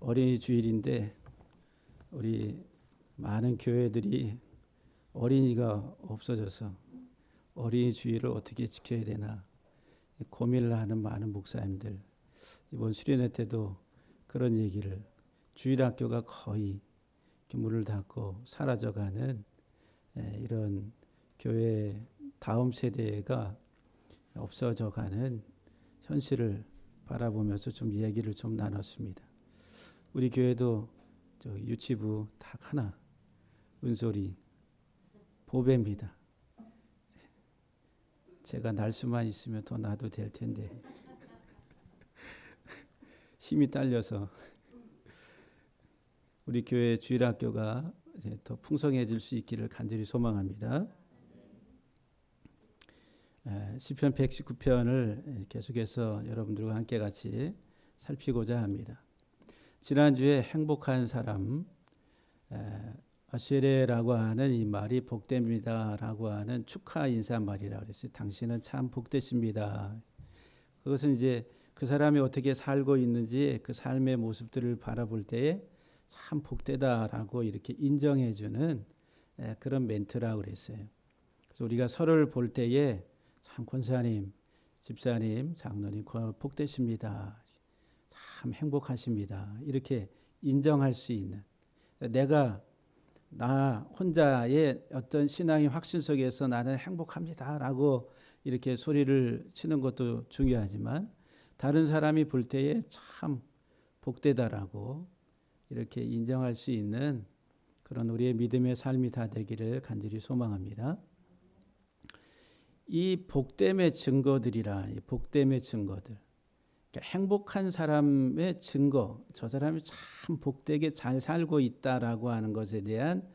어린이 주일인데 우리 많은 교회들이 어린이가 없어져서 어린이 주일을 어떻게 지켜야 되나 고민을 하는 많은 목사님들, 이번 수련회 때도 그런 얘기를, 주일학교가 거의 문을 닫고 사라져가는 이런 교회 다음 세대가 없어져가는 현실을 바라보면서 좀 이야기를 좀 나눴습니다. 우리 교회도 유치부 딱 하나, 은솔이 보배입니다. 제가 날 수만 있으면 더 놔도 될 텐데 힘이 딸려서 우리 교회 주일학교가 이제 더 풍성해질 수 있기를 간절히 소망합니다. 시편 119편을 계속해서 여러분들과 함께 같이 살피고자 합니다. 지난주에 행복한 사람, 아쉐레라고 하는 이 말이 복됩니다라고 하는 축하 인사말이라고 그랬어요. 당신은 참 복되십니다. 그것은 이제 그 사람이 어떻게 살고 있는지 그 삶의 모습들을 바라볼 때에 참 복되다라고 이렇게 인정해주는 그런 멘트라고 그랬어요. 그래서 우리가 서로를 볼 때에 참 권사님, 집사님, 장로님 복되십니다. 참 행복하십니다. 이렇게 인정할 수 있는, 내가 나 혼자의 어떤 신앙의 확신 속에서 나는 행복합니다라고 이렇게 소리를 치는 것도 중요하지만 다른 사람이 볼 때에 참 복되다라고 이렇게 인정할 수 있는 그런 우리의 믿음의 삶이 다 되기를 간절히 소망합니다. 이 복됨의 증거들이라, 이 복됨의 증거들, 그러니까 행복한 사람의 증거, 저 사람이 참 복되게 잘 살고 있다라고 하는 것에 대한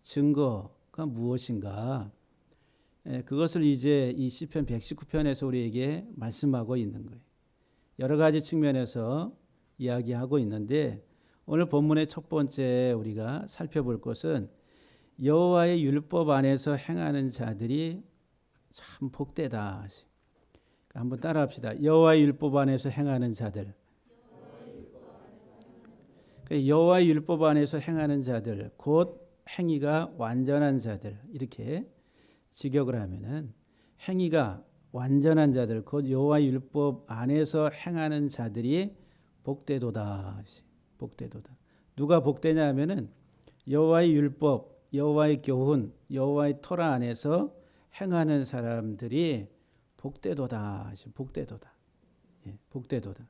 증거가 무엇인가? 그것을 이제 이 시편 119편에서 우리에게 말씀하고 있는 거예요. 여러 가지 측면에서 이야기하고 있는데 오늘 본문의 첫 번째 우리가 살펴볼 것은 여호와의 율법 안에서 행하는 자들이 참 복되다. 한번 따라합시다. 여호와의 율법 안에서 행하는 자들. 여호와의 율법 안에서 행하는 자들, 곧 행위가 완전한 자들, 이렇게 직역을 하면은 행위가 완전한 자들, 곧 여호와의 율법 안에서 행하는 자들이 복되도다. 복되도다. 누가 복되냐 하면은 여호와의 율법, 여호와의 교훈, 여호와의 토라 안에서 행하는 사람들이 복되도다. 복되도다. 복되도다.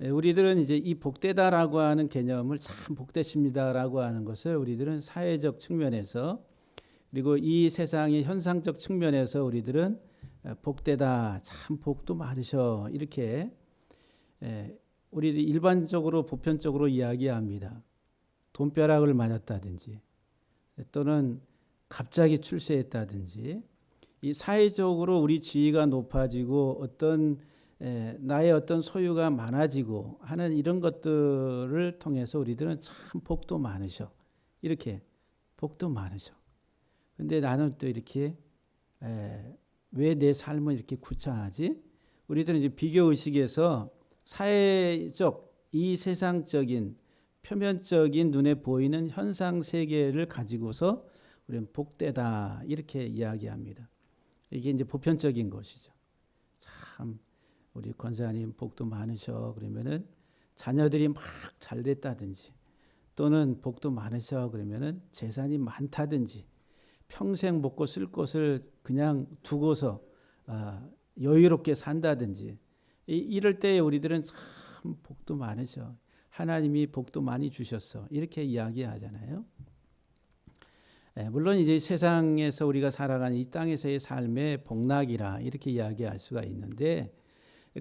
우리들은 이제 이 복되다라고 하는 개념을 참 복되십니다라고 하는 것을 우리들은 사회적 측면에서 그리고 이 세상의 현상적 측면에서 우리들은 복되다, 참 복도 많으셔, 이렇게 우리들 일반적으로 보편적으로 이야기합니다. 돈벼락을 맞았다든지 또는 갑자기 출세했다든지, 이 사회적으로 우리 지위가 높아지고 어떤 나의 어떤 소유가 많아지고 하는 이런 것들을 통해서 우리들은 참 복도 많으셔, 이렇게 복도 많으셔. 근데 나는 또 이렇게 왜 내 삶은 이렇게 구차하지? 우리들은 이제 비교 의식에서 사회적, 이 세상적인 표면적인 눈에 보이는 현상 세계를 가지고서 우리는 복되다, 이렇게 이야기합니다. 이게 이제 보편적인 것이죠. 참 우리 권사님 복도 많으셔 그러면은 자녀들이 막 잘 됐다든지, 또는 복도 많으셔 그러면은 재산이 많다든지, 평생 먹고 쓸 것을 그냥 두고서 여유롭게 산다든지, 이럴 때 우리들은 참 복도 많으셔, 하나님이 복도 많이 주셨어, 이렇게 이야기하잖아요. 물론 이제 세상에서 우리가 살아가는 이 땅에서의 삶의 복락이라 이렇게 이야기할 수가 있는데,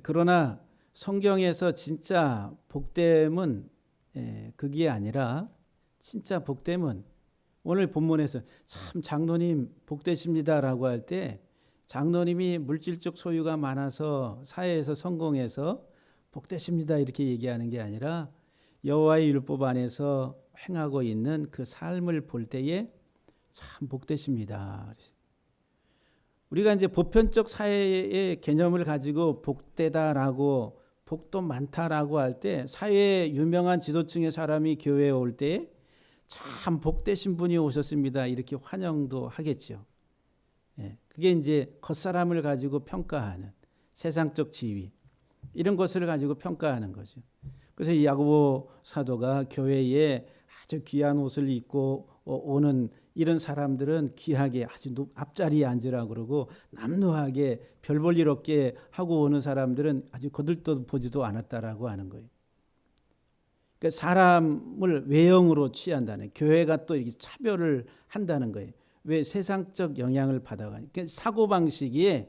그러나 성경에서 진짜 복됨은 그게 아니라, 진짜 복됨은 오늘 본문에서 참 장로님 복되십니다라고 할 때 장로님이 물질적 소유가 많아서 사회에서 성공해서 복되십니다 이렇게 얘기하는 게 아니라 여호와의 율법 안에서 행하고 있는 그 삶을 볼 때에 참 복되십니다. 우리가 이제 보편적 사회의 개념을 가지고 복되다라고 복도 많다라고 할 때 사회에 유명한 지도층의 사람이 교회에 올 때 참 복되신 분이 오셨습니다. 이렇게 환영도 하겠죠. 예, 그게 이제 겉사람을 가지고 평가하는 세상적 지위 이런 것을 가지고 평가하는 거죠. 그래서 이 야고보 사도가 교회에 아주 귀한 옷을 입고 오는 이런 사람들은 귀하게 아주 앞자리에 앉으라 그러고 남루하게 별 볼 일 없게 하고 오는 사람들은 아주 거들떠보지도 않았다라고 하는 거예요. 그러니까 사람을 외형으로 취한다는, 교회가 또 이렇게 차별을 한다는 거예요. 왜? 세상적 영향을 받아가니까. 그러니까 사고방식이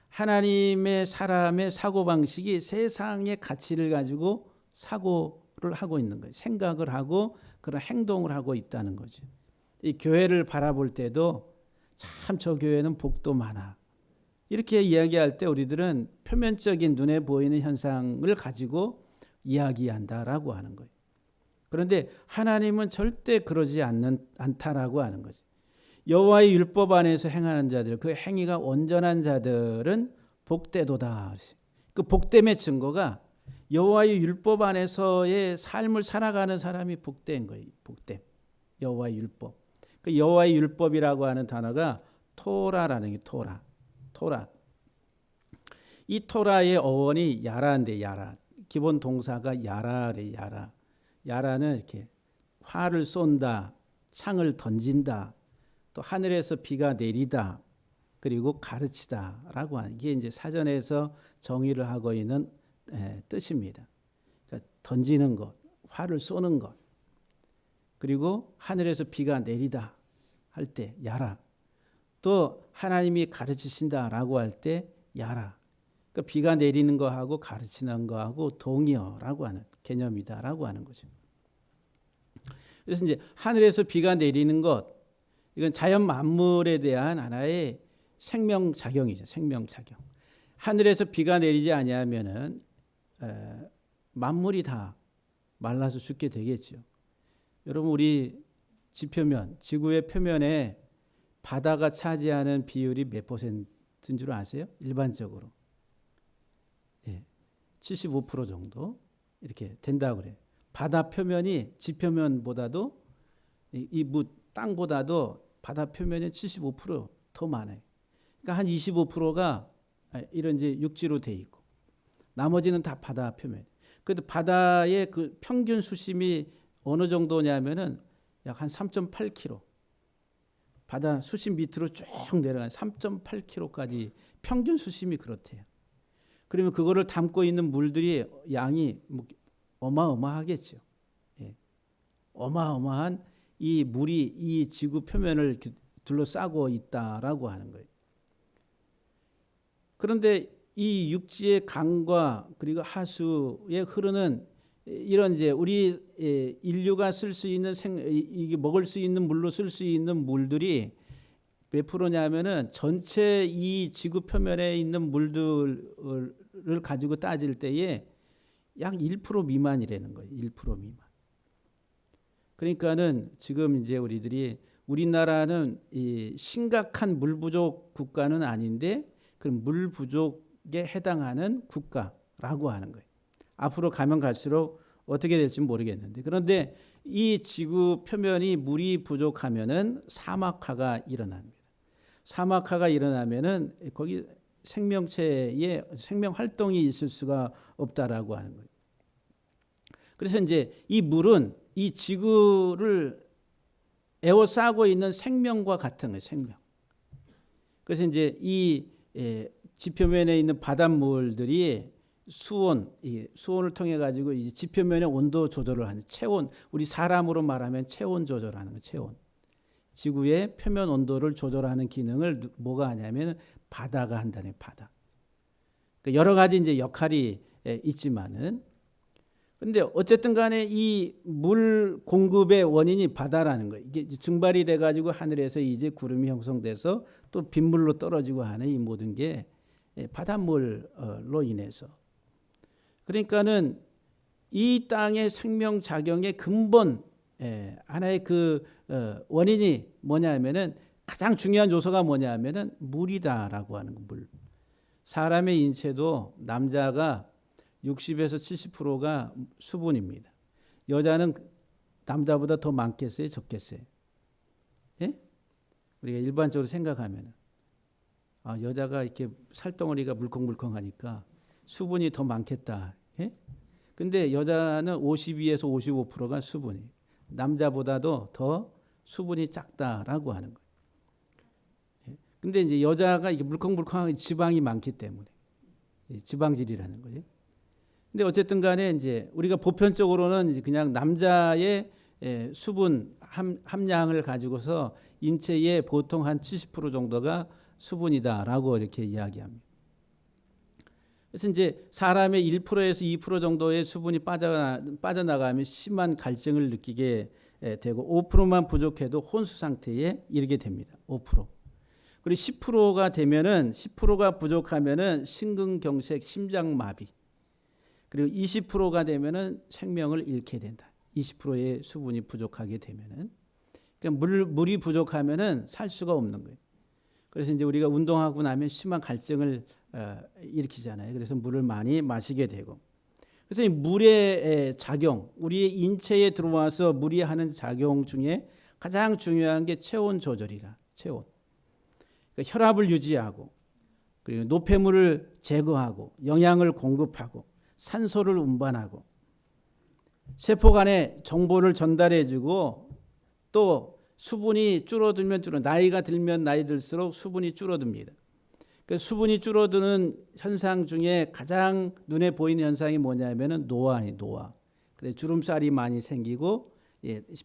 하나님의 사람의 사고방식이 세상의 가치를 가지고 사고를 하고 있는 거예요. 생각을 하고 그런 행동을 하고 있다는 거죠. 이 교회를 바라볼 때도 참 저 교회는 복도 많아. 이렇게 이야기할 때 우리들은 표면적인 눈에 보이는 현상을 가지고 이야기한다라고 하는 거예요. 그런데 하나님은 절대 그러지 않다라고 하는 거죠. 여호와의 율법 안에서 행하는 자들, 그 행위가 온전한 자들은 복되도다. 그 복됨의 증거가 여호와의 율법 안에서의 삶을 살아가는 사람이 복된 거예요. 복됨. 여호와의 율법. 그 여호와의 율법이라고 하는 단어가 토라라는 게 토라. 이 토라의 어원이 야라인데 야라. 기본 동사가 야라래 야라. 야라는 이렇게 활을 쏜다, 창을 던진다, 또 하늘에서 비가 내리다, 그리고 가르치다라고 하는 게 이제 사전에서 정의를 하고 있는 뜻입니다. 그러니까 던지는 것, 활을 쏘는 것, 그리고 하늘에서 비가 내리다 할 때 야라. 또 하나님이 가르치신다라고 할 때 야라. 그러니까 비가 내리는 거하고 가르치는 거하고 동의어라고 하는 개념이다라고 하는 거죠. 그래서 이제 하늘에서 비가 내리는 것, 이건 자연 만물에 대한 하나의 생명작용이죠. 생명작용. 하늘에서 비가 내리지 아니하면은 만물이 다 말라서 죽게 되겠죠. 여러분, 우리 지표면, 지구의 표면에 바다가 차지하는 비율이 몇 %인 줄 아세요? 일반적으로 75% 정도 이렇게 된다고 그래요. 바다 표면이 지표면보다도 이 땅보다도 바다 표면이 75% 많아요. 그러니까 한 25%가 이런 이제 육지로 돼 있고 나머지는 다 바다 표면. 그래도 바다의 그 평균 수심이 어느 정도냐면은 약 한 3.8km. 바다 수심 밑으로 쭉 내려가는 3.8km까지 평균 수심이 그렇대요. 그러면 그거를 담고 있는 물들이 양이 어마어마하겠죠. 예. 어마어마한 이 물이 이 지구 표면을 둘러싸고 있다라고 하는 거예요. 그런데 이 육지의 강과 그리고 하수에 흐르는 이런 이제 우리 인류가 쓸 수 있는 이게 먹을 수 있는 물로 쓸 수 있는 물들이 몇 프로냐면은 전체 이 지구 표면에 있는 물들을 가지고 따질 때에 약 1% 미만이라는 거예요. 1% 미만. 그러니까는 지금 이제 우리나라는 이 심각한 물 부족 국가는 아닌데 그럼 물 부족에 해당하는 국가라고 하는 거예요. 앞으로 가면 갈수록 어떻게 될지 모르겠는데, 그런데 이 지구 표면이 물이 부족하면은 사막화가 일어납니다. 사막화가 일어나면은 거기 생명체의 생명 활동이 있을 수가 없다라고 하는 거예요. 그래서 이제 이 물은 이 지구를 에워싸고 있는 생명과 같은 거예요. 생명. 그래서 이제 이 지표면에 있는 바닷물들이 수온을 통해 가지고 이제 지표면의 온도 조절을 하는 체온, 우리 사람으로 말하면 체온 조절하는 거, 체온. 지구의 표면 온도를 조절하는 기능을 뭐가 하냐면 바다가 한다는 바다. 그러니까 여러 가지 이제 역할이 있지만은, 근데 어쨌든 간에 이 물 공급의 원인이 바다라는 거예요. 이게 증발이 돼 가지고 하늘에서 이제 구름이 형성돼서 또 빗물로 떨어지고 하는 이 모든 게 바닷물로 인해서. 그러니까는 이 땅의 생명 작용의 근본 하나의 그 원인이 뭐냐면은 가장 중요한 요소가 뭐냐면은 물이다라고 하는 거, 물. 사람의 인체도 남자가 60에서 70%가 수분입니다. 여자는 남자보다 더 많겠어요? 적겠어요? 예? 우리가 일반적으로 생각하면 여자가 이렇게 살덩어리가 물컹물컹하니까 수분이 더 많겠다. 예? 근데 여자는 52에서 55%가 수분이, 남자보다도 더 수분이 작다라고 하는 거예요. 예? 근데 이제 여자가 이게 물컹물컹하게 지방이 많기 때문에 지방질이라는 거죠. 근데 어쨌든 간에 이제 우리가 보편적으로는 이제 그냥 남자의 수분 함량을 가지고서 인체의 보통 한 70% 정도가 수분이다라고 이렇게 이야기합니다. 그래서 이제 사람의 1%에서 2% 정도의 수분이 빠져나가면 심한 갈증을 느끼게 되고 5%만 부족해도 혼수 상태에 이르게 됩니다. 5%. 그리고 10%가 되면은 10%가 부족하면은 심근경색, 심장마비. 그리고 20%가 되면은 생명을 잃게 된다. 20%의 수분이 부족하게 되면은, 그러니까 물이 부족하면은 살 수가 없는 거예요. 그래서 이제 우리가 운동하고 나면 심한 갈증을 일으키잖아요. 그래서 물을 많이 마시게 되고, 그래서 이 물의 작용, 우리의 인체에 들어와서 물이 하는 작용 중에 가장 중요한 게 체온 조절이라. 체온. 그러니까 혈압을 유지하고, 그리고 노폐물을 제거하고, 영양을 공급하고, 산소를 운반하고, 세포 간에 정보를 전달해주고, 또 수분이 줄어들면 나이가 들면 나이 들수록 수분이 줄어듭니다. 그 수분이 줄어드는 현상 중에 가장 눈에 보이는 현상이 뭐냐면은 노화예요. 노화. 그래서 주름살이 많이 생기고,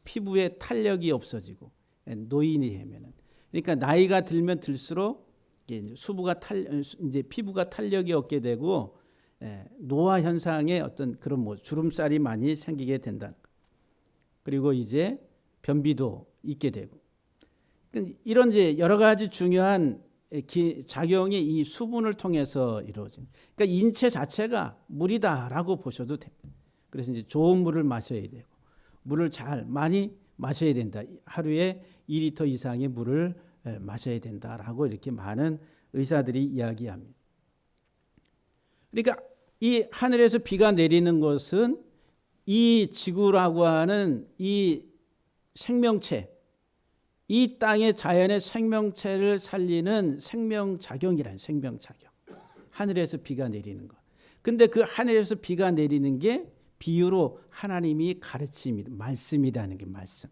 피부에 탄력이 없어지고, 노인이 되면은. 그러니까 나이가 들면 들수록 이제 피부가 탄력이 없게 되고, 노화 현상에 어떤 그런 주름살이 많이 생기게 된다. 그리고 이제 변비도 있게 되고, 이런 이제 여러 가지 중요한 작용이 이 수분을 통해서 이루어집니다. 그러니까 인체 자체가 물이다라고 보셔도 됩니다. 그래서 이제 좋은 물을 마셔야 되고, 물을 많이 마셔야 된다. 하루에 2리터 이상의 물을 마셔야 된다라고 이렇게 많은 의사들이 이야기합니다. 그러니까 이 하늘에서 비가 내리는 것은 이 지구라고 하는 이 생명체, 이 땅의 자연의 생명체를 살리는 생명작용이란 생명작용. 하늘에서 비가 내리는 것. 근데 그 하늘에서 비가 내리는 게 비유로 하나님이 가르침이 말씀이라는 게 말씀.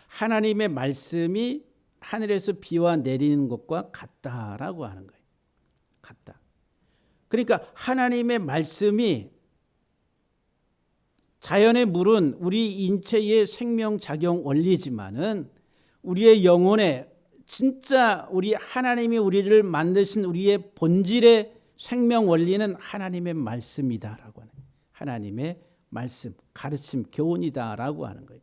하나님의 말씀이 하늘에서 비와 내리는 것과 같다라고 하는 거예요. 같다. 그러니까 하나님의 말씀이, 자연의 물은 우리 인체의 생명작용 원리지만은 우리의 영혼에 진짜 우리 하나님이 우리를 만드신 우리의 본질의 생명 원리는 하나님의 말씀이다라고 하는 거예요. 하나님의 말씀, 가르침, 교훈이다라고 하는 거예요.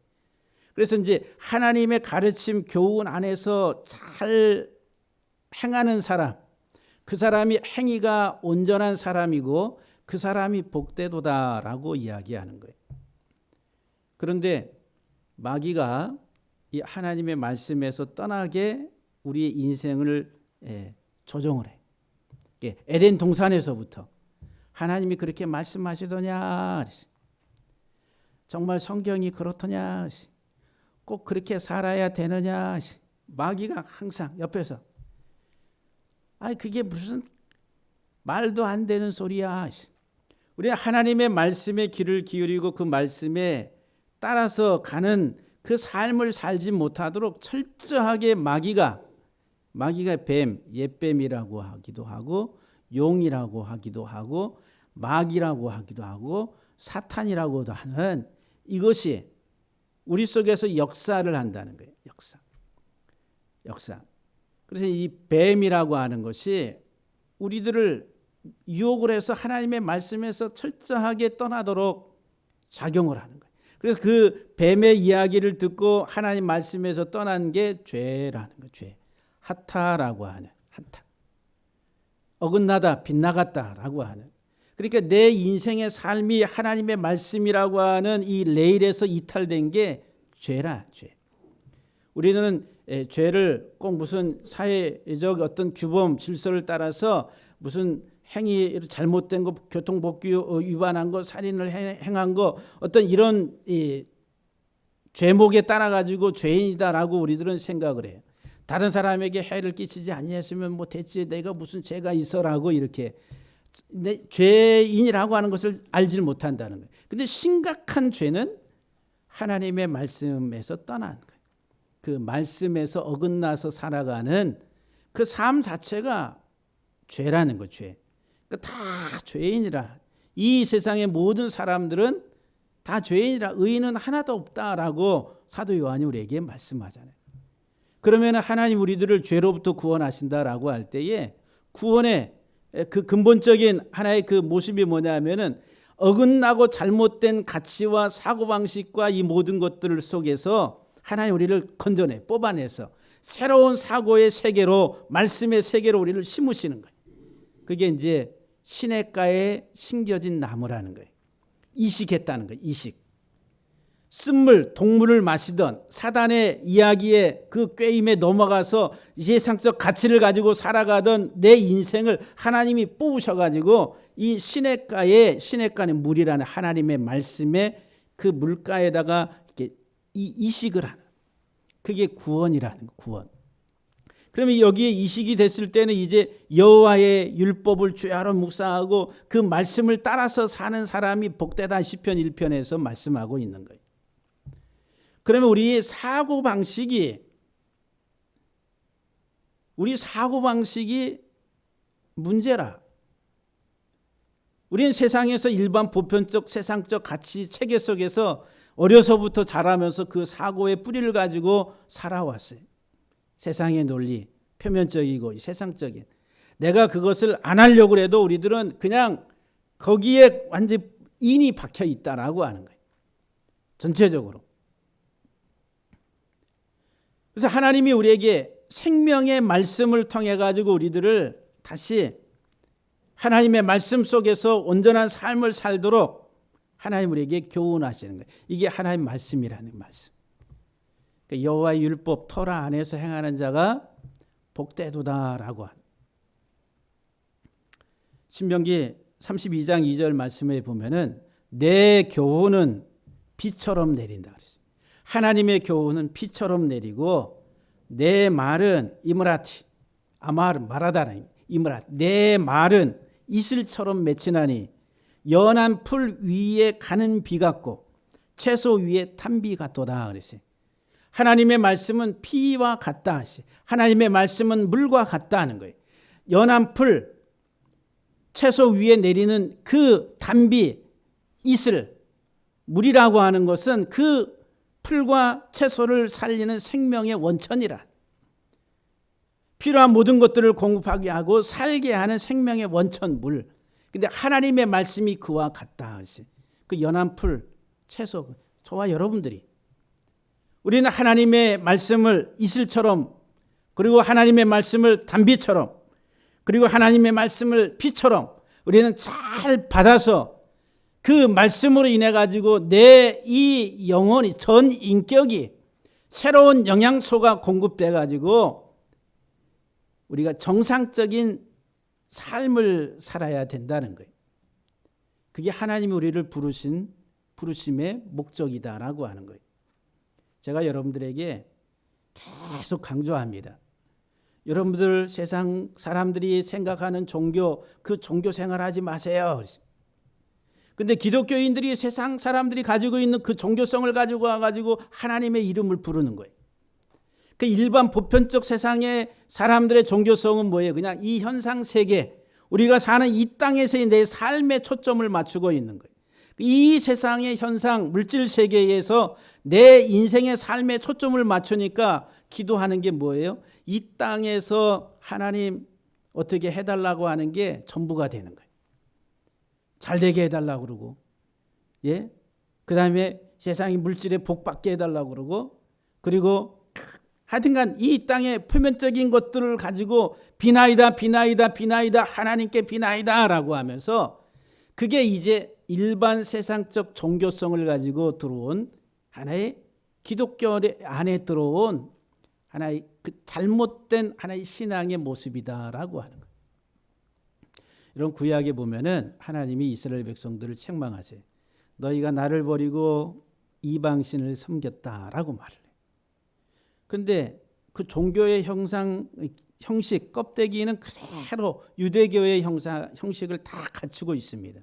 그래서 이제 하나님의 가르침, 교훈 안에서 잘 행하는 사람, 그 사람이 행위가 온전한 사람이고 그 사람이 복되도다라고 이야기하는 거예요. 그런데 마귀가 이 하나님의 말씀에서 떠나게 우리의 인생을 조종을 해. 에덴 동산에서부터 하나님이 그렇게 말씀하시더냐, 정말 성경이 그렇더냐, 꼭 그렇게 살아야 되느냐, 마귀가 항상 옆에서 그게 무슨 말도 안 되는 소리야. 우리 하나님의 말씀에 귀를 기울이고 그 말씀에 따라서 가는 그 삶을 살지 못하도록 철저하게 마귀가 뱀, 옛뱀이라고 하기도 하고 용이라고 하기도 하고 마귀라고 하기도 하고 사탄이라고도 하는 이것이 우리 속에서 역사를 한다는 거예요. 역사. 그래서 이 뱀이라고 하는 것이 우리들을 유혹을 해서 하나님의 말씀에서 철저하게 떠나도록 작용을 하는 거예요. 그래서 그 뱀의 이야기를 듣고 하나님 말씀에서 떠난 게 죄라는 거예요. 죄. 하타라고 하는, 하타. 어긋나다, 빗나갔다라고 하는. 그러니까 내 인생의 삶이 하나님의 말씀이라고 하는 이 레일에서 이탈된 게 죄라, 죄. 우리는 죄를 꼭 무슨 사회적 어떤 규범, 질서를 따라서 무슨 행위 잘못된 거, 교통법규 위반한 거, 살인을 행한 거, 어떤 이런 이 죄목에 따라 가지고 죄인이다라고 우리들은 생각을 해요. 다른 사람에게 해를 끼치지 아니했으면 뭐 됐지, 내가 무슨 죄가 있어라고 이렇게 죄인이라고 하는 것을 알지 못한다는 거예요. 근데 심각한 죄는 하나님의 말씀에서 떠난 거예요. 그 말씀에서 어긋나서 살아가는 그 삶 자체가 죄라는 거죠. 죄. 그러니까 다 죄인이라. 이 세상의 모든 사람들은 다 죄인이라, 의인은 하나도 없다라고 사도 요한이 우리에게 말씀하잖아요. 그러면 하나님 우리들을 죄로부터 구원하신다라고 할 때에 구원의 그 근본적인 하나의 그 모습이 뭐냐면은 어긋나고 잘못된 가치와 사고방식과 이 모든 것들 속에서 하나님 우리를 건져내 뽑아내서 새로운 사고의 세계로, 말씀의 세계로 우리를 심으시는 거예요. 그게 이제 시냇가에 심겨진 나무라는 거예요. 이식했다는 거예요. 이식. 쓴물, 동물을 마시던 사단의 이야기에 그 꾀임에 넘어가서 세상적 가치를 가지고 살아가던 내 인생을 하나님이 뽑으셔가지고 이 시냇가의 물이라는 하나님의 말씀에 그 물가에다가 이렇게 이식을 하는, 그게 구원이라는 거, 구원. 그러면 여기에 이식이 됐을 때는 이제 여호와의 율법을 주야로 묵상하고 그 말씀을 따라서 사는 사람이 복되다 시편 1편에서 말씀하고 있는 거예요. 그러면 우리 사고방식이 문제라. 우리는 세상에서 일반 보편적 세상적 가치 체계 속에서 어려서부터 자라면서 그 사고의 뿌리를 가지고 살아왔어요. 세상의 논리, 표면적이고 세상적인. 내가 그것을 안 하려고 해도 우리들은 그냥 거기에 완전히 인이 박혀 있다라고 하는 거예요. 전체적으로. 그래서 하나님이 우리에게 생명의 말씀을 통해 가지고 우리들을 다시 하나님의 말씀 속에서 온전한 삶을 살도록 하나님 우리에게 교훈하시는 거예요. 이게 하나님 말씀이라는 말씀. 그러니까 여호와의 율법 토라 안에서 행하는 자가 복되도다라고 하는. 신명기 32장 2절 말씀에 보면은 내 교훈은 비처럼 내린다. 하나님의 교훈은 비처럼 내리고 내 말은 이므라티 아마르 말하다라 이므라 내 말은 이슬처럼 맺히나니 연한 풀 위에 가는 비 같고 채소 위에 탄 비 같도다 그랬어요. 하나님의 말씀은 피와 같다. 하나님의 말씀은 물과 같다 하는 거예요. 연한 풀 채소 위에 내리는 그 단비 이슬 물이라고 하는 것은 그 풀과 채소를 살리는 생명의 원천이라. 필요한 모든 것들을 공급하게 하고 살게 하는 생명의 원천 물. 근데 하나님의 말씀이 그와 같다. 그 연한 풀, 채소, 저와 여러분들이 우리는 하나님의 말씀을 이슬처럼, 그리고 하나님의 말씀을 단비처럼, 그리고 하나님의 말씀을 피처럼 우리는 잘 받아서 그 말씀으로 인해 가지고 내 이 영혼이, 전 인격이 새로운 영양소가 공급돼 가지고 우리가 정상적인 삶을 살아야 된다는 거예요. 그게 하나님이 우리를 부르심의 목적이다라고 하는 거예요. 제가 여러분들에게 계속 강조합니다. 여러분들 세상 사람들이 생각하는 종교, 그 종교 생활하지 마세요. 근데 기독교인들이 세상 사람들이 가지고 있는 그 종교성을 가지고 와가지고 하나님의 이름을 부르는 거예요. 그 일반 보편적 세상의 사람들의 종교성은 뭐예요? 그냥 이 현상 세계, 우리가 사는 이 땅에서의 내 삶에 초점을 맞추고 있는 거예요. 이 세상의 현상, 물질 세계에서 내 인생의 삶에 초점을 맞추니까 기도하는 게 뭐예요? 이 땅에서 하나님 어떻게 해달라고 하는 게 전부가 되는 거예요. 잘 되게 해달라고 그러고, 예? 그 다음에 세상의 물질에 복 받게 해달라고 그러고, 그리고 하여튼간 이 땅의 표면적인 것들을 가지고 비나이다 하나님께 비나이다 라고 하면서 그게 이제 일반 세상적 종교성을 가지고 들어온 하나의 기독교 안에 들어온 하나의 그 잘못된 하나의 신앙의 모습이다라고 하는 거예요. 이런 구약에 보면은 하나님이 이스라엘 백성들을 책망하세요. 너희가 나를 버리고 이방신을 섬겼다라고 말을 해요. 그런데 그 종교의 형식, 껍데기는 그대로 유대교의 형식을 다 갖추고 있습니다.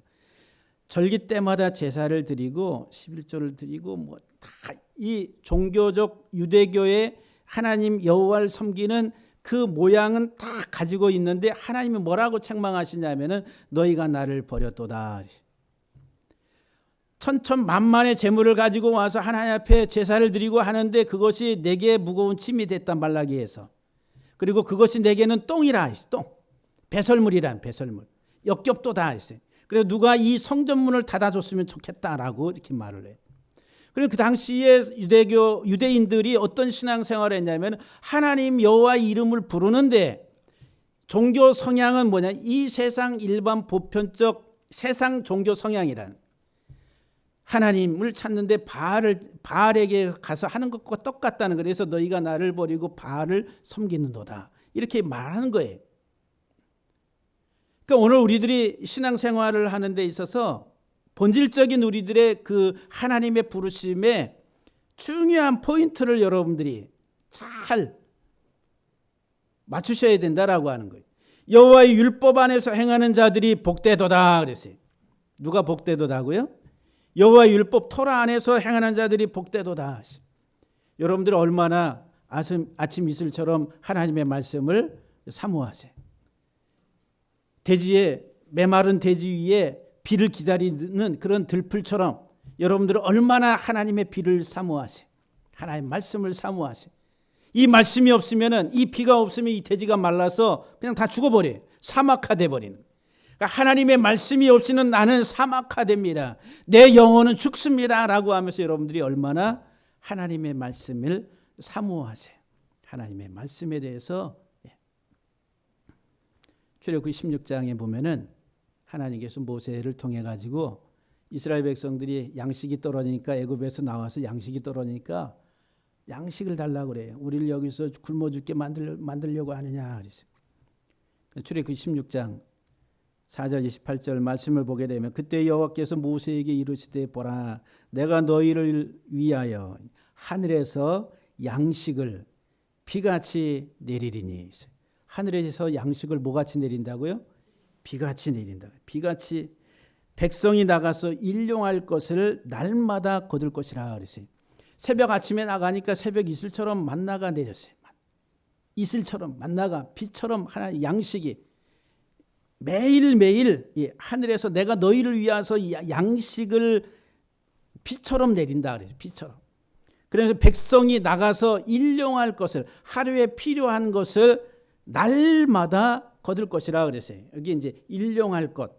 절기 때마다 제사를 드리고 11조를 드리고 뭐 다 이 종교적 유대교의 하나님 여호와를 섬기는 그 모양은 다 가지고 있는데 하나님이 뭐라고 책망하시냐면은 너희가 나를 버렸도다. 천천만만의 재물을 가지고 와서 하나님 앞에 제사를 드리고 하는데 그것이 내게 무거운 짐이 됐다 말라기에서. 그리고 그것이 내게는 똥이라 했어. 똥. 배설물이란 배설물. 역겹도다 했어요. 그래서 누가 이 성전문을 닫아줬으면 좋겠다라고 이렇게 말을 해요. 그리고 그 당시에 유대인들이 어떤 신앙생활을 했냐면 하나님 여호와의 이름을 부르는데 종교 성향은 뭐냐? 이 세상 일반 보편적 세상 종교 성향이란 하나님을 찾는데 바알에게 가서 하는 것과 똑같다는 거예요. 그래서 너희가 나를 버리고 바알을 섬기는도다. 이렇게 말하는 거예요. 그러니까 오늘 우리들이 신앙생활을 하는 데 있어서 본질적인 우리들의 그 하나님의 부르심에 중요한 포인트를 여러분들이 잘 맞추셔야 된다라고 하는 거예요. 여호와의 율법 안에서 행하는 자들이 복되도다 그랬어요. 누가 복되도다고요? 여호와의 율법 토라 안에서 행하는 자들이 복되도다. 여러분들 얼마나 아침 이슬처럼 하나님의 말씀을 사모하세요. 메마른 대지 위에 비를 기다리는 그런 들풀처럼 여러분들은 얼마나 하나님의 비를 사모하세요. 하나님의 말씀을 사모하세요. 이 말씀이 없으면은 이 비가 없으면 이 대지가 말라서 그냥 다 죽어버려요. 사막화돼 버리는. 그러니까 하나님의 말씀이 없이는 나는 사막화됩니다. 내 영혼은 죽습니다라고 하면서 여러분들이 얼마나 하나님의 말씀을 사모하세요. 하나님의 말씀에 대해서 출애굽기 16장에 보면은 하나님께서 모세를 통해 가지고 이스라엘 백성들이 양식이 떨어지니까 애굽에서 나와서 양식이 떨어지니까 양식을 달라고 그래요. 우리를 여기서 굶어 죽게 만들려고 하느냐 그랬어요. 출애굽기 16장 4절 28절 말씀을 보게 되면 그때 여호와께서 모세에게 이르시되 보라 내가 너희를 위하여 하늘에서 양식을 비같이 내리리니. 하늘에서 양식을 뭐같이 내린다고요? 비같이 내린다. 비같이 백성이 나가서 일용할 것을 날마다 거둘 것이라 그랬어요. 새벽 아침에 나가니까 새벽 이슬처럼 만나가 내렸어요. 이슬처럼 만나가 비처럼 하나의 양식이 매일매일 하늘에서 내가 너희를 위해서 양식을 비처럼 내린다 그래요. 비처럼. 그래서 백성이 나가서 일용할 것을 하루에 필요한 것을 날마다 거둘 것이라 그랬어요. 여기 이제 일용할 것.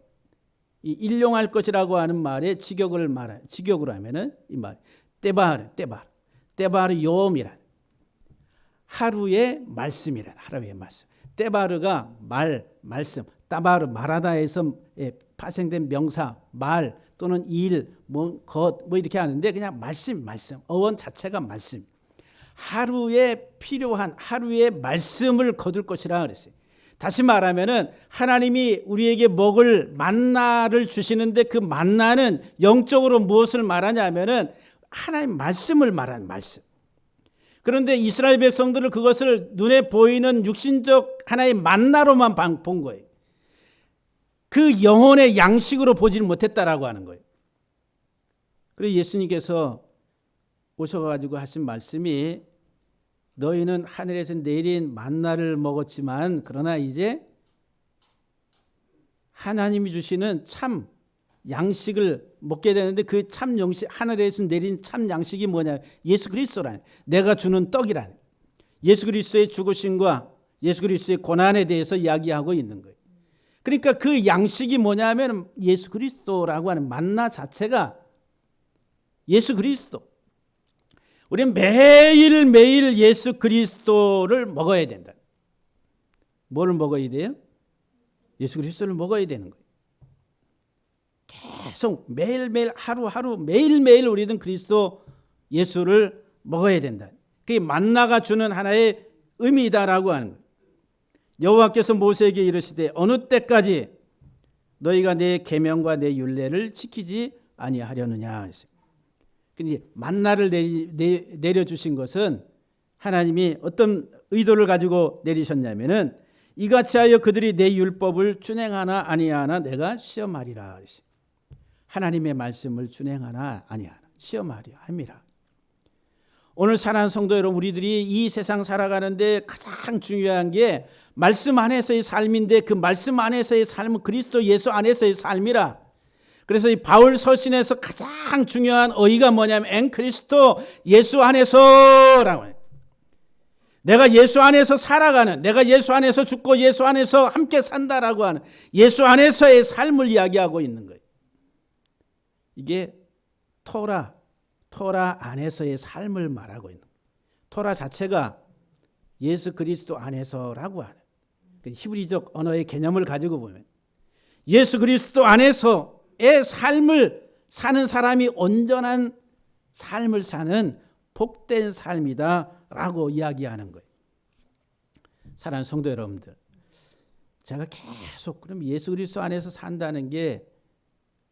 이 일용할 것이라고 하는 말에 직역으로 하면은 이 말 때바르 요음이란 하루의 말씀이란 하루의 말씀. 때바르가 말씀. 따바르 말하다에서 파생된 명사 말 또는 일, 것 이렇게 하는데 그냥 말씀. 어원 자체가 말씀. 하루에 필요한 하루의 말씀을 거둘 것이라 그랬어요. 다시 말하면은 하나님이 우리에게 먹을 만나를 주시는데 그 만나는 영적으로 무엇을 말하냐면은 하나님 말씀을 말하는 말씀. 그런데 이스라엘 백성들은 그것을 눈에 보이는 육신적 하나의 만나로만 본 거예요. 그 영혼의 양식으로 보지는 못했다라고 하는 거예요. 그래서 예수님께서 오셔가지고 하신 말씀이 너희는 하늘에서 내린 만나를 먹었지만 그러나 이제 하나님이 주시는 참 양식을 먹게 되는데 그 참 양식 하늘에서 내린 참 양식이 뭐냐? 예수 그리스도라는 내가 주는 떡이라는 예수 그리스도의 죽으심과 예수 그리스도의 고난에 대해서 이야기하고 있는 거예요. 그러니까 그 양식이 뭐냐면 예수 그리스도라고 하는 만나 자체가 예수 그리스도. 우리는 매일매일 예수 그리스도를 먹어야 된다. 뭐를 먹어야 돼요? 예수 그리스도를 먹어야 되는 거예요. 계속 매일매일 하루하루 매일매일 우리는 그리스도 예수를 먹어야 된다. 그게 만나가 주는 하나의 의미다라고 하는 거예요. 여호와께서 모세에게 이르시되 어느 때까지 너희가 내 계명과 내 율례를 지키지 아니하려느냐. 근데 만나를 내려주신 것은 하나님이 어떤 의도를 가지고 내리셨냐면은 이같이 하여 그들이 내 율법을 준행하나 아니하나 내가 시험하리라. 하나님의 말씀을 준행하나 아니하나 시험하려 함이라. 오늘 사랑하는 성도 여러분, 우리들이 이 세상 살아가는데 가장 중요한 게 말씀 안에서의 삶인데, 그 말씀 안에서의 삶은 그리스도 예수 안에서의 삶이라. 그래서 이 바울 서신에서 가장 중요한 어휘가 뭐냐면 엔 그리스도, 예수 안에서라고 해요. 내가 예수 안에서 살아가는, 내가 예수 안에서 죽고 예수 안에서 함께 산다라고 하는 예수 안에서의 삶을 이야기하고 있는 거예요. 이게 토라 안에서의 삶을 말하고 있는 거예요. 토라 자체가 예수 그리스도 안에서라고 하는 히브리적 언어의 개념을 가지고 보면 예수 그리스도 안에서의 삶을 사는 사람이 온전한 삶을 사는 복된 삶이다라고 이야기하는 거예요. 사랑하는 성도 여러분들, 제가 계속 그럼 예수 그리스도 안에서 산다는 게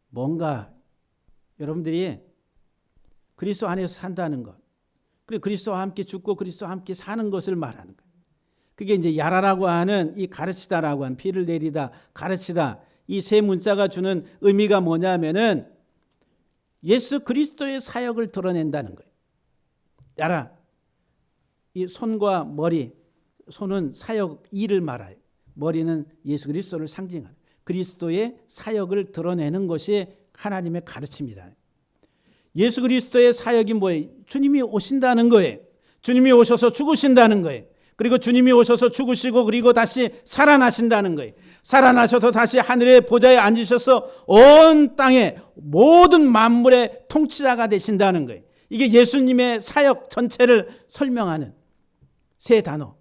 뭔가, 여러분들이 그리스도 안에서 산다는 것, 그리고 그리스도와 함께 죽고 그리스도와 함께 사는 것을 말하는 거예요. 그게 이제 야라라고 하는 이 가르치다라고 하는, 피를 내리다, 가르치다, 이 세 문자가 주는 의미가 뭐냐면은 예수 그리스도의 사역을 드러낸다는 거예요. 야라, 이 손과 머리, 손은 사역 일을 말해요. 머리는 예수 그리스도를 상징하는 그리스도의 사역을 드러내는 것이 하나님의 가르침이다. 예수 그리스도의 사역이 뭐예요? 주님이 오신다는 거예요. 주님이 오셔서 죽으신다는 거예요. 그리고 주님이 오셔서 죽으시고 그리고 다시 살아나신다는 거예요. 살아나셔서 다시 하늘의 보좌에 앉으셔서 온 땅의 모든 만물의 통치자가 되신다는 거예요. 이게 예수님의 사역 전체를 설명하는 세 단어,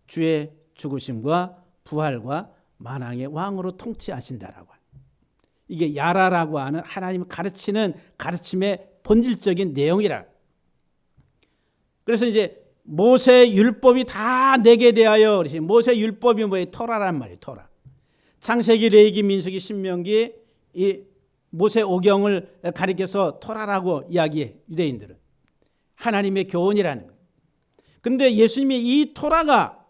주의 죽으심과 부활과 만왕의 왕으로 통치하신다라고 하는, 이게 야라라고 하는 하나님이 가르치는 가르침의 본질적인 내용이라. 그래서 이제 모세 율법이 다 내게 대하여, 모세 율법이 뭐예요? 토라란 말이에요. 토라. 창세기, 레위기, 민수기, 신명기, 이 모세 오경을 가리켜서 토라라고 이야기해, 유대인들은. 하나님의 교훈이라는 거예요. 그런데 예수님이 이 토라가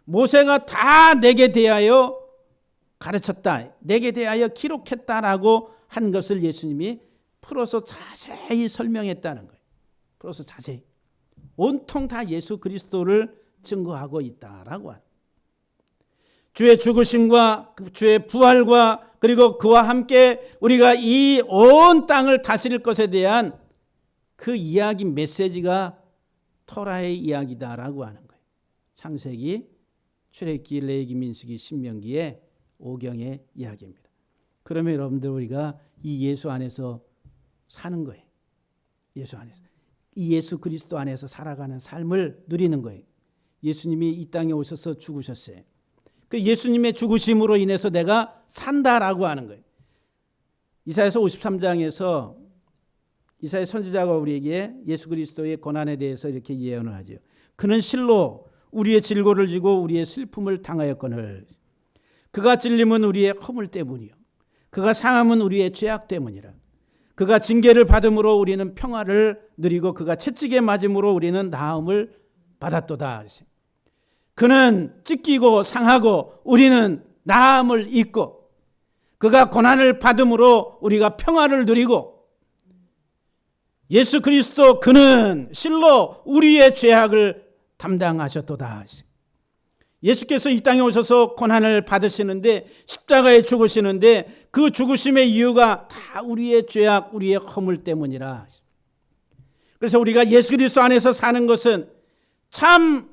모세가 다 내게 대하여 가르쳤다, 내게 대하여 기록했다라고 한 것을 예수님이 풀어서 자세히 설명했다는 거예요. 풀어서 자세히. 온통 다 예수 그리스도를 증거하고 있다라고 하는. 주의 죽으심과 주의 부활과 그리고 그와 함께 우리가 이 온 땅을 다스릴 것에 대한 그 이야기 메시지가 토라의 이야기다라고 하는 거예요. 창세기, 출애굽기, 레위기, 민수기, 신명기의 오경의 이야기입니다. 그러면 여러분들, 우리가 이 예수 안에서 사는 거예요. 예수 안에서. 이 예수 그리스도 안에서 살아가는 삶을 누리는 거예요. 예수님이 이 땅에 오셔서 죽으셨어요. 그 예수님의 죽으심으로 인해서 내가 산다라고 하는 거예요. 이사야서 53장에서 이사야 선지자가 우리에게 예수 그리스도의 고난에 대해서 이렇게 예언을 하죠. 그는 실로 우리의 질고를 지고 우리의 슬픔을 당하였거늘 그가 찔림은 우리의 허물 때문이요 그가 상함은 우리의 죄악 때문이라. 그가 징계를 받음으로 우리는 평화를 누리고 그가 채찍에 맞음으로 우리는 나음을 받았도다. 그는 찢기고 상하고 우리는 나음을 입고 그가 고난을 받음으로 우리가 평화를 누리고 예수 그리스도 그는 실로 우리의 죄악을 담당하셨도다. 예수께서 이 땅에 오셔서 고난을 받으시는데, 십자가에 죽으시는데 그 죽으심의 이유가 다 우리의 죄악, 우리의 허물 때문이라. 그래서 우리가 예수 그리스도 안에서 사는 것은 참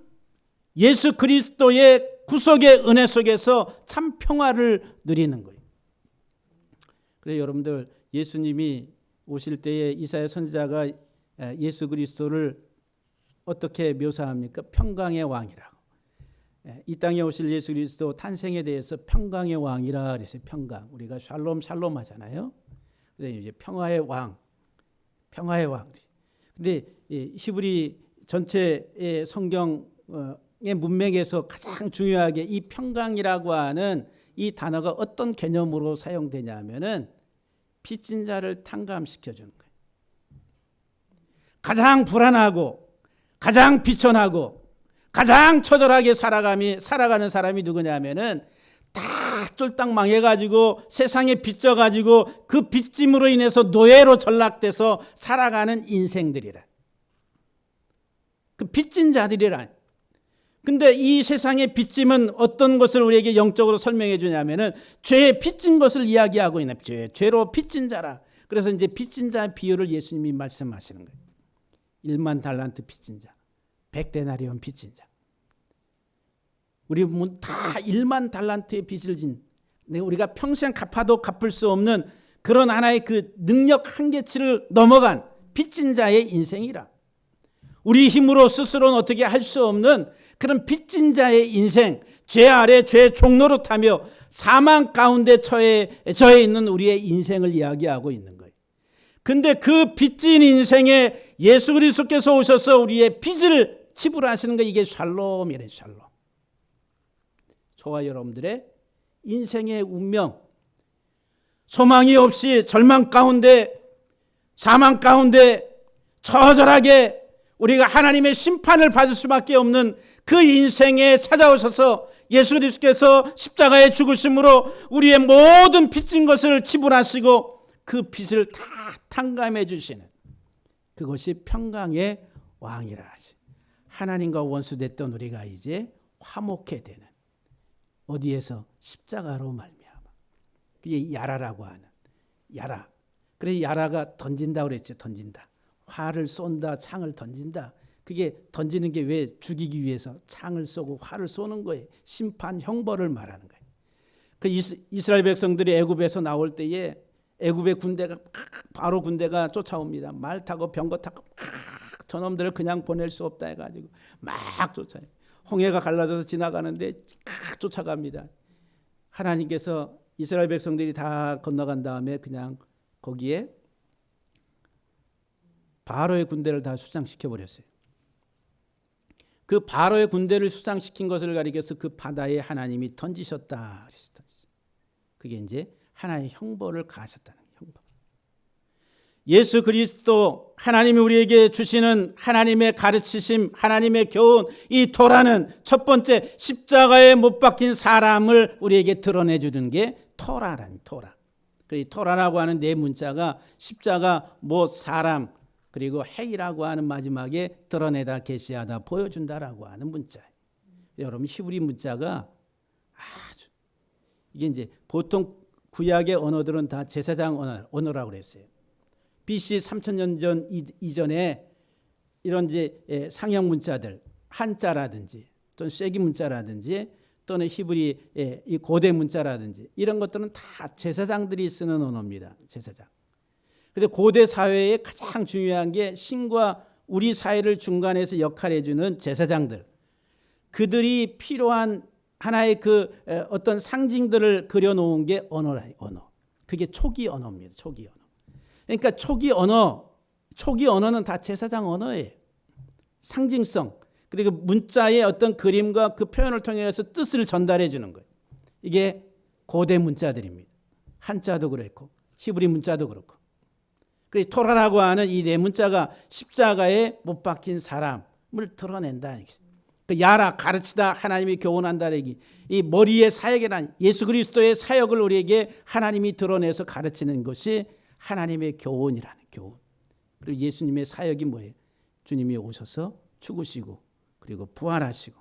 예수 그리스도의 구속의 은혜 속에서 참 평화를 누리는 거예요. 그래서 여러분들, 예수님이 오실 때에 이사야 선지자가 예수 그리스도를 어떻게 묘사합니까? 평강의 왕이라고. 이 땅에 오실 예수 그리스도 탄생에 대해서 평강의 왕이라 그랬어요. 평강. 우리가 샬롬 샬롬 하잖아요. 근데 이제 평화의 왕, 평화의 왕. 근데 히브리 전체의 성경의 문맥에서 가장 중요하게 이 평강이라고 하는 이 단어가 어떤 개념으로 사용되냐 하면은 빚진 자를 탕감시켜 주는 거예요. 가장 불안하고 가장 비천하고 가장 처절하게 살아가는 사람이 누구냐 하면은 다 쫄딱 망해가지고 세상에 빚져가지고 그 빚짐으로 인해서 노예로 전락돼서 살아가는 인생들이라. 그 빚진 자들이라. 근데 이 세상의 빚짐은 어떤 것을 우리에게 영적으로 설명해 주냐면은 죄에 빚진 것을 이야기하고 있는 죄로 빚진 자라. 그래서 이제 빚진 자 비유를 예수님이 말씀하시는 거예요. 1만 달란트 빚진 자, 100데나리온 빚진 자. 우리 다 1만 달란트의 빚을 진, 우리가 평생 갚아도 갚을 수 없는 그런 하나의 그 능력 한계치를 넘어간 빚진 자의 인생이라. 우리 힘으로 스스로는 어떻게 할 수 없는 그런 빚진 자의 인생, 죄 아래 죄 종로로 타며 사망 가운데 처해 있는 우리의 인생을 이야기하고 있는 거예요. 근데 그 빚진 인생에 예수 그리스도께서 오셔서 우리의 빚을 지불하시는 거, 이게 샬롬이래. 샬롬. 저와 여러분들의 인생의 운명, 소망이 없이 절망 가운데 사망 가운데 처절하게 우리가 하나님의 심판을 받을 수밖에 없는 그 인생에 찾아오셔서 예수 그리스도께서 십자가에 죽으심으로 우리의 모든 빚진 것을 지불하시고 그 빚을 다 탕감해 주시는, 그것이 평강의 왕이라 하시. 하나님과 원수됐던 우리가 이제 화목해 되는, 어디에서? 십자가로 말미암아. 그게 야라라고 하는 야라. 그래서 야라가 던진다 그랬죠. 던진다. 활을 쏜다, 창을 던진다. 그게 던지는 게 왜? 죽이기 위해서 창을 쏘고 활을 쏘는 거예요. 심판, 형벌을 말하는 거예요. 그 이스라엘 백성들이 애굽에서 나올 때에 애굽의 군대가, 바로 군대가 쫓아옵니다. 말 타고 병거 타고 저놈들을 그냥 보낼 수 없다 해가지고 막 쫓아요. 홍해가 갈라져서 지나가는데 쫓아갑니다. 하나님께서 이스라엘 백성들이 다 건너간 다음에 그냥 거기에 바로의 군대를 다 수장시켜 버렸어요. 그 바로의 군대를 수장시킨 것을 가리켜서 그 바다에 하나님이 던지셨다. 그게 이제 하나의 형벌을 가하셨다는 형벌. 예수 그리스도, 하나님이 우리에게 주시는 하나님의 가르치심, 하나님의 교훈, 이 토라는 첫 번째 십자가에 못 박힌 사람을 우리에게 드러내 주는 게 토라라는 토라. 그 토라라고 하는 네 문자가 십자가, 못, 사람, 그리고 행이라고 하는 마지막에 드러내다, 계시하다, 보여준다라고 하는 문자예요. 여러분, 히브리 문자가 아주, 이게 이제 보통 구약의 언어들은 다 제사장 언어라고 그랬어요. BC 3000년 전 이전에 이런 이제 상형 문자들, 한자라든지 또는 쐐기 문자라든지 또는 히브리 이 고대 문자라든지 이런 것들은 다 제사장들이 쓰는 언어입니다. 제사장. 그런데 고대 사회에 가장 중요한 게 신과 우리 사회를 중간에서 역할해 주는 제사장들. 그들이 필요한 하나의 그 어떤 상징들을 그려놓은 게 언어라. 언어. 그게 초기 언어입니다. 초기 언어. 그러니까 초기 언어는 다 제사장 언어예요. 상징성. 그리고 문자의 어떤 그림과 그 표현을 통해서 뜻을 전달해 주는 거예요. 이게 고대 문자들입니다. 한자도 그렇고 히브리 문자도 그렇고. 그래서 토라라고 하는 이 네 문자가 십자가에 못 박힌 사람을 드러낸다. 그 야라, 가르치다, 하나님이 교훈한다. 이 머리의 사역이란 예수 그리스도의 사역을 우리에게 하나님이 드러내서 가르치는 것이 하나님의 교훈이라는 교훈. 그리고 예수님의 사역이 뭐예요? 주님이 오셔서 죽으시고 그리고 부활하시고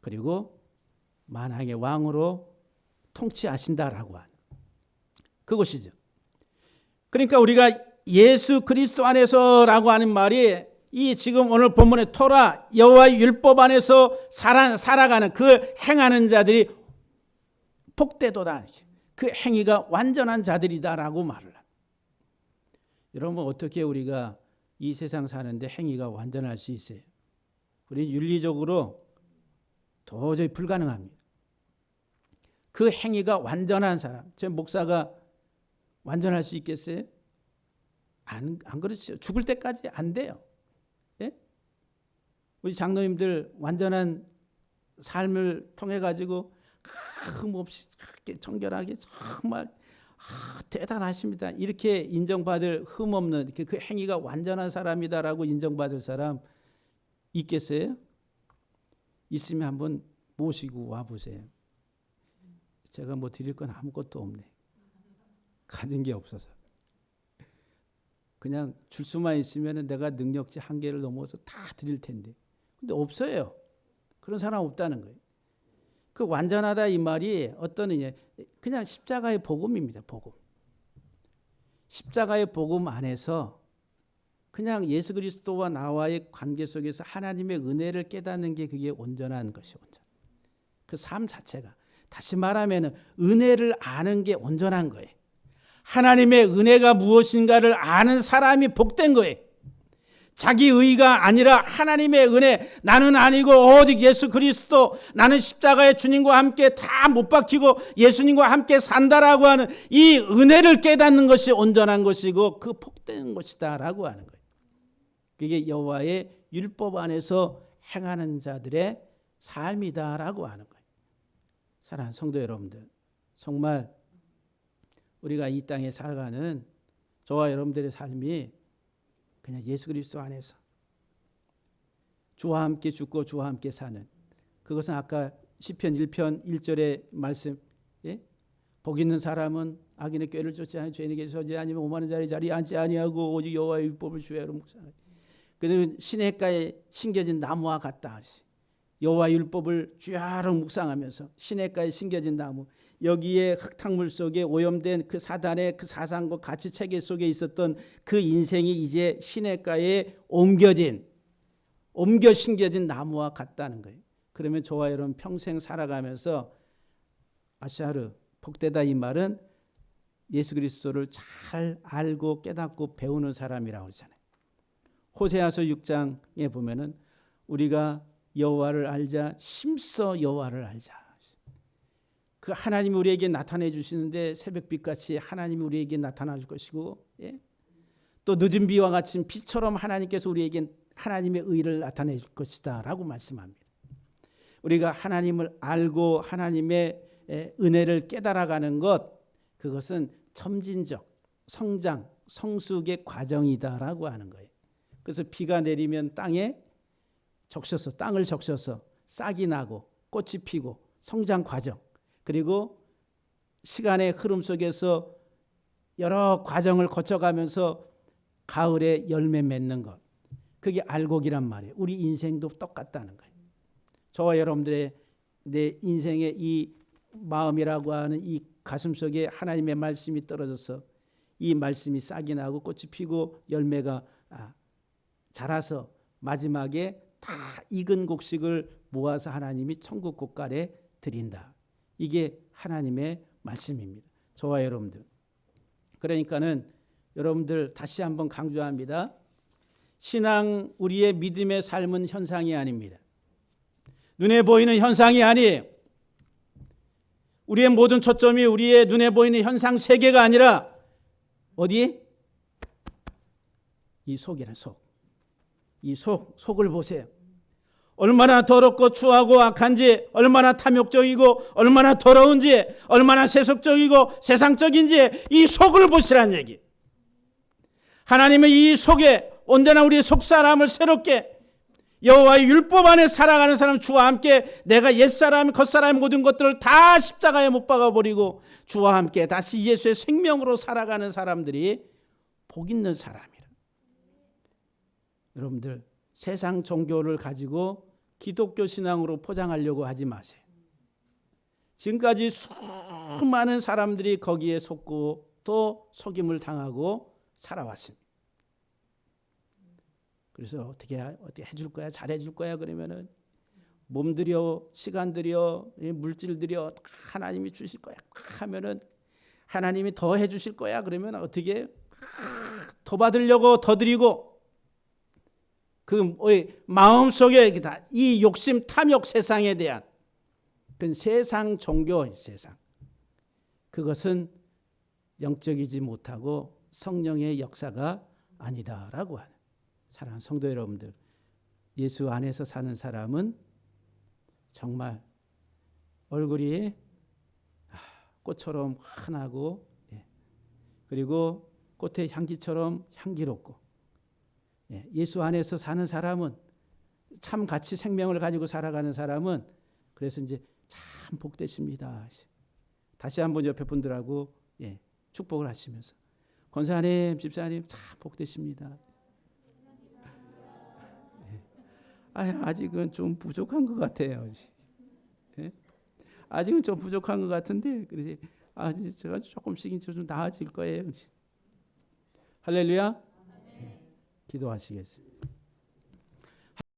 그리고 만왕의 왕으로 통치하신다라고 하는 그것이죠. 그러니까 우리가 예수 그리스도 안에서라고 하는 말이 이 지금 오늘 본문의 토라, 여호와의 율법 안에서 살아가는 그 행하는 자들이 복되도다. 그 행위가 완전한 자들이다라고 말을 합니다. 여러분, 어떻게 우리가 이 세상 사는데 행위가 완전할 수 있어요? 우리 윤리적으로 도저히 불가능합니다. 그 행위가 완전한 사람, 제 목사가 완전할 수 있겠어요? 안 그렇죠. 죽을 때까지 안 돼요. 예? 우리 장로님들 완전한 삶을 통해 가지고 흠없이 정결하게 정말 대단하십니다. 이렇게 인정받을 흠없는 그 행위가 완전한 사람이다라고 인정받을 사람 있겠어요? 있으면 한번 모시고 와보세요. 제가 뭐 드릴 건 아무것도 없네. 가진 게 없어서. 그냥 줄 수만 있으면 내가 능력치 한계를 넘어서 다 드릴 텐데. 근데 없어요. 그런 사람 없다는 거예요. 그 완전하다 이 말이 어떤 의미? 그냥 십자가의 복음입니다. 복음. 십자가의 복음 안에서 그냥 예수 그리스도와 나와의 관계 속에서 하나님의 은혜를 깨닫는 게 그게 온전한 것이 온전. 그 삶 자체가 다시 말하면 은혜를 아는 게 온전한 거예요. 하나님의 은혜가 무엇인가를 아는 사람이 복된 거예요. 자기 의가 아니라 하나님의 은혜, 나는 아니고 오직 예수 그리스도, 나는 십자가의 주님과 함께 다 못 박히고 예수님과 함께 산다라고 하는 이 은혜를 깨닫는 것이 온전한 것이고 그 복된 것이다라고 하는 거예요. 그게 여호와의 율법 안에서 행하는 자들의 삶이다라고 하는 거예요. 사랑하는 성도 여러분들, 정말 우리가 이 땅에 살아가는 저와 여러분들의 삶이 그냥 예수 그리스도 안에서 주와 함께 죽고 주와 함께 사는, 그것은 아까 시편 1편 1절의 말씀, 복 있는 사람은 악인의 꾀를 쫓지 아니하고 죄인에게 서지 아니면 오만한 자리에 앉지 아니하고 오직 여호와의 율법을 주야로 묵상하리. 그는 시냇가에 심겨진 나무와 같다. 여호와 율법을 주야로 묵상하면서 시냇가에 심겨진 나무, 여기에 흙탕물 속에 오염된 그 사단의 그 사상과 가치 체계 속에 있었던 그 인생이 이제 시냇가에 옮겨 심겨진 나무와 같다는 거예요. 그러면 저와 여러분 평생 살아가면서 아샤르 복되다 이 말은 예수 그리스도를 잘 알고 깨닫고 배우는 사람이라고 하잖아요. 호세아서 6장에 보면은 우리가 여호와를 알자, 힘써 여호와를 알자. 그 하나님이 우리에게 나타내 주시는데 새벽빛같이 하나님이 우리에게 나타날 것이고, 또 늦은 비와 같이 비처럼 하나님께서 우리에게 하나님의 의를 나타내 줄 것이다 라고 말씀합니다. 우리가 하나님을 알고 하나님의 은혜를 깨달아가는 것, 그것은 점진적 성장, 성숙의 과정이다라고 하는 거예요. 그래서 비가 내리면 땅을 적셔서 싹이 나고 꽃이 피고 성장 과정, 그리고 시간의 흐름 속에서 여러 과정을 거쳐가면서 가을에 열매 맺는 것, 그게 알곡이란 말이에요. 우리 인생도 똑같다는 거예요. 저와 여러분들의 내 인생의 이 마음이라고 하는 이 가슴 속에 하나님의 말씀이 떨어져서 이 말씀이 싹이 나고 꽃이 피고 열매가 자라서 마지막에 다 익은 곡식을 모아서 하나님이 천국 곳간에 드린다. 이게 하나님의 말씀입니다. 저와 여러분들. 그러니까는 여러분들 다시 한번 강조합니다. 신앙, 우리의 믿음의 삶은 현상이 아닙니다. 눈에 보이는 현상이 아니에요. 우리의 모든 초점이 우리의 눈에 보이는 현상 세계가 아니라 어디? 이 속이란 속. 이 속을 보세요. 얼마나 더럽고 추하고 악한지, 얼마나 탐욕적이고 얼마나 더러운지, 얼마나 세속적이고 세상적인지 이 속을 보시라는 얘기. 하나님의 이 속에 언제나 우리의 속사람을 새롭게 여호와의 율법 안에 살아가는 사람, 주와 함께 내가 옛사람 겉사람의 모든 것들을 다 십자가에 못 박아버리고 주와 함께 다시 예수의 생명으로 살아가는 사람들이 복 있는 사람이라. 여러분들 세상 종교를 가지고 기독교 신앙으로 포장하려고 하지 마세요. 지금까지 수많은 사람들이 거기에 속고 또 속임을 당하고 살아왔습니다. 그래서 어떻게 해줄 거야? 잘해줄 거야? 그러면은 몸 들여, 시간 들여, 물질 들여 하나님이 주실 거야 하면은 하나님이 더 해주실 거야? 그러면 어떻게 더 받으려고 더 드리고, 그 마음속에 이 욕심, 탐욕, 세상에 대한 그 세상 종교, 세상, 그것은 영적이지 못하고 성령의 역사가 아니다라고 하는. 사랑하는 성도 여러분들, 예수 안에서 사는 사람은 정말 얼굴이 꽃처럼 환하고, 예. 그리고 꽃의 향기처럼 향기롭고, 예. 예수 안에서 사는 사람은 참 같이 생명을 가지고 살아가는 사람은 그래서 이제 참 복되십니다. 다시 한번 옆에 분들하고, 예. 축복을 하시면서 권사님, 집사님 참 복되십니다. 예. 아직은 좀 부족한 것 같아요. 예? 아직은 좀 부족한 것 같은데, 그래서 제가 조금씩 좀 나아질 거예요. 할렐루야. 예. 기도하시겠습니다.